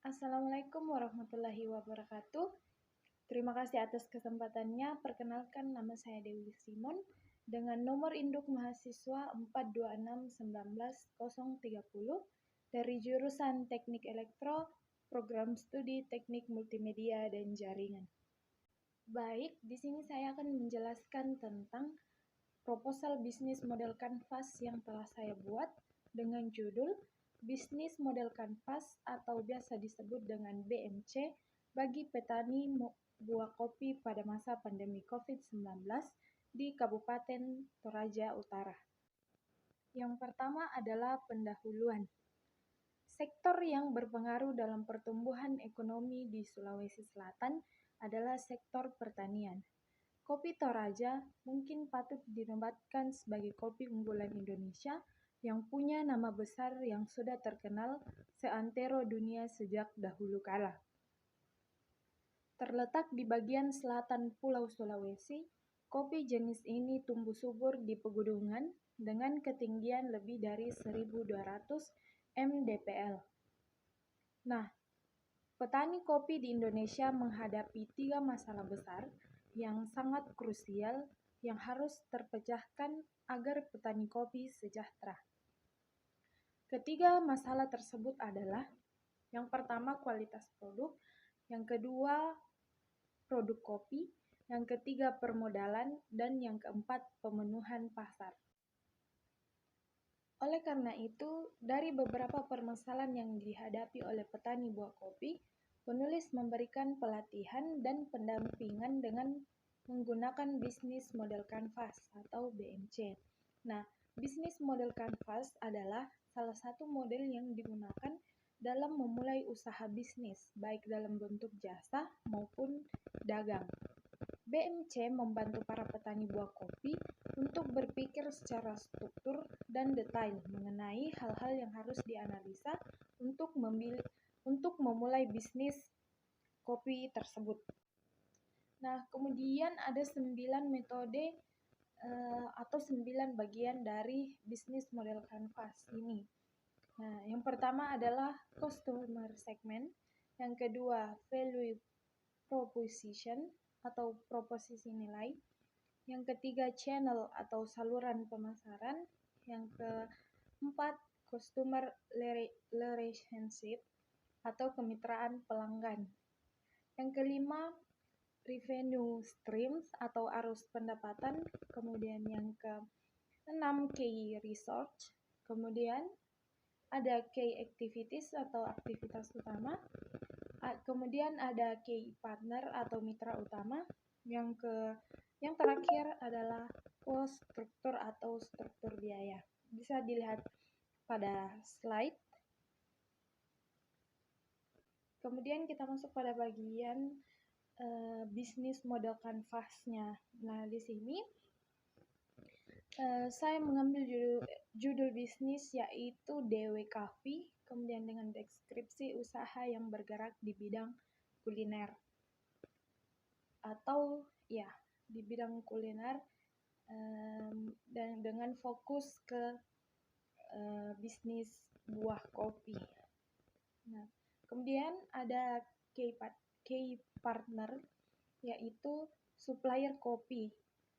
Assalamualaikum warahmatullahi wabarakatuh. Terima kasih atas kesempatannya. Perkenalkan, nama saya Dewi Simon dengan nomor induk mahasiswa 426191030 dari jurusan Teknik Elektro, Program Studi Teknik Multimedia dan Jaringan. Baik, di sini saya akan menjelaskan tentang proposal bisnis model kanvas yang telah saya buat dengan judul Bisnis Model Kanvas atau biasa disebut dengan BMC bagi petani buah kopi pada masa pandemi COVID-19 di Kabupaten Toraja Utara. Yang pertama adalah pendahuluan. Sektor yang berpengaruh dalam pertumbuhan ekonomi di Sulawesi Selatan adalah sektor pertanian. Kopi Toraja mungkin patut dinobatkan sebagai kopi unggulan Indonesia yang punya nama besar yang sudah terkenal seantero dunia sejak dahulu kala. Terletak di bagian selatan Pulau Sulawesi, kopi jenis ini tumbuh subur di pegunungan dengan ketinggian lebih dari 1.200 mdpl. Nah, petani kopi di Indonesia menghadapi 3 masalah besar yang sangat krusial yang harus terpecahkan agar petani kopi sejahtera. Ketiga masalah tersebut adalah yang pertama kualitas produk, yang kedua produk kopi, yang ketiga permodalan, dan yang keempat pemenuhan pasar. Oleh karena itu, dari beberapa permasalahan yang dihadapi oleh petani buah kopi, penulis memberikan pelatihan dan pendampingan dengan menggunakan bisnis model kanvas atau BMC. Nah, bisnis model kanvas adalah salah satu model yang digunakan dalam memulai usaha bisnis, baik dalam bentuk jasa maupun dagang. BMC membantu para petani buah kopi untuk berpikir secara struktur dan detail mengenai hal-hal yang harus dianalisa untuk memulai bisnis kopi tersebut. Nah, kemudian ada 9 metode atau 9 bagian dari bisnis model kanvas ini. Nah, yang pertama adalah customer segment, yang kedua value proposition atau proposisi nilai, yang ketiga channel atau saluran pemasaran, yang keempat customer relationship atau kemitraan pelanggan, yang kelima revenue streams atau arus pendapatan, kemudian yang keenam key research, kemudian ada key activities atau aktivitas utama, kemudian ada key partner atau mitra utama, yang terakhir adalah cost struktur atau struktur biaya. Bisa dilihat pada slide. Kemudian kita masuk pada bagian bisnis model kanvasnya. Nah, di sini saya mengambil judul bisnis yaitu DW Coffee, kemudian dengan deskripsi usaha yang bergerak di bidang kuliner atau ya di bidang kuliner dan dengan fokus ke bisnis buah kopi. Nah, kemudian ada key partner yaitu supplier kopi.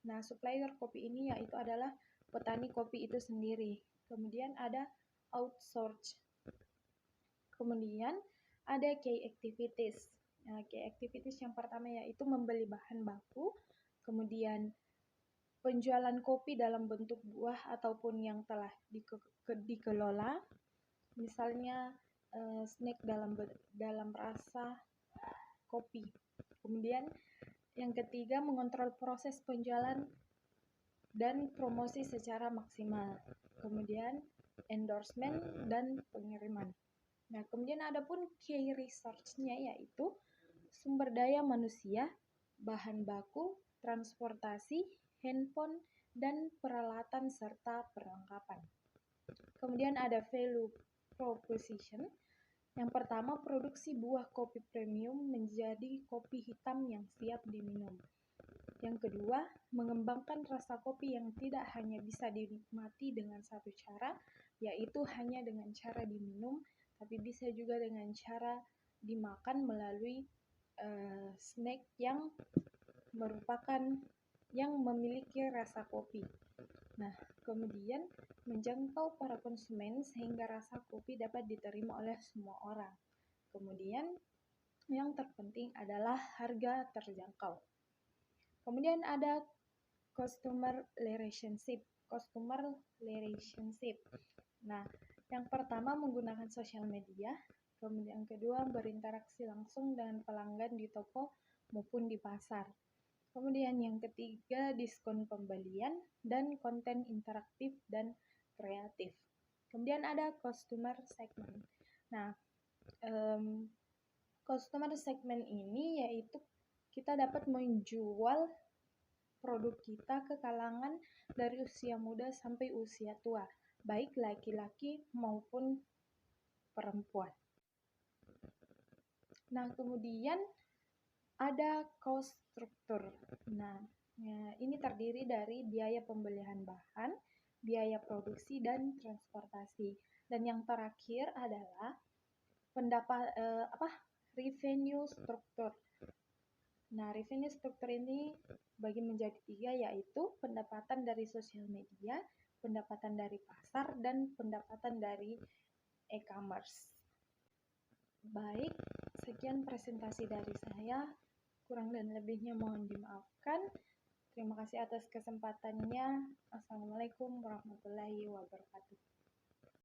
Nah, supplier kopi ini yaitu adalah petani kopi itu sendiri. Kemudian ada outsource. Kemudian ada key activities. Nah, key activities yang pertama yaitu membeli bahan baku, kemudian penjualan kopi dalam bentuk buah ataupun yang telah dikelola, misalnya snack dalam rasa kopi. Kemudian yang ketiga mengontrol proses penjualan dan promosi secara maksimal. Kemudian endorsement dan pengiriman. Nah, kemudian ada pun key research-nya yaitu sumber daya manusia, bahan baku, transportasi, handphone, dan peralatan serta perlengkapan. Kemudian ada value proposition. Yang pertama, produksi buah kopi premium menjadi kopi hitam yang siap diminum. Yang kedua, mengembangkan rasa kopi yang tidak hanya bisa dinikmati dengan satu cara, yaitu hanya dengan cara diminum, tapi bisa juga dengan cara dimakan melalui snack yang memiliki rasa kopi. Nah, kemudian menjangkau para konsumen sehingga rasa kopi dapat diterima oleh semua orang. Kemudian yang terpenting adalah harga terjangkau. Kemudian ada customer relationship. Nah, yang pertama menggunakan sosial media, kemudian yang kedua berinteraksi langsung dengan pelanggan di toko maupun di pasar. Kemudian yang ketiga diskon pembelian dan konten interaktif dan kreatif. Kemudian ada customer segment. Nah, customer segment ini yaitu kita dapat menjual produk kita ke kalangan dari usia muda sampai usia tua, baik laki-laki maupun perempuan. Nah, kemudian ada cost structure. Nah, ini terdiri dari biaya pembelian bahan, biaya produksi, dan transportasi. Dan yang terakhir adalah revenue structure. Nah, revenue structure ini bagi menjadi 3, yaitu pendapatan dari sosial media, pendapatan dari pasar, dan pendapatan dari e-commerce. Baik, sekian presentasi dari saya. Kurang dan lebihnya mohon dimaafkan. Terima kasih atas kesempatannya. Assalamualaikum warahmatullahi wabarakatuh.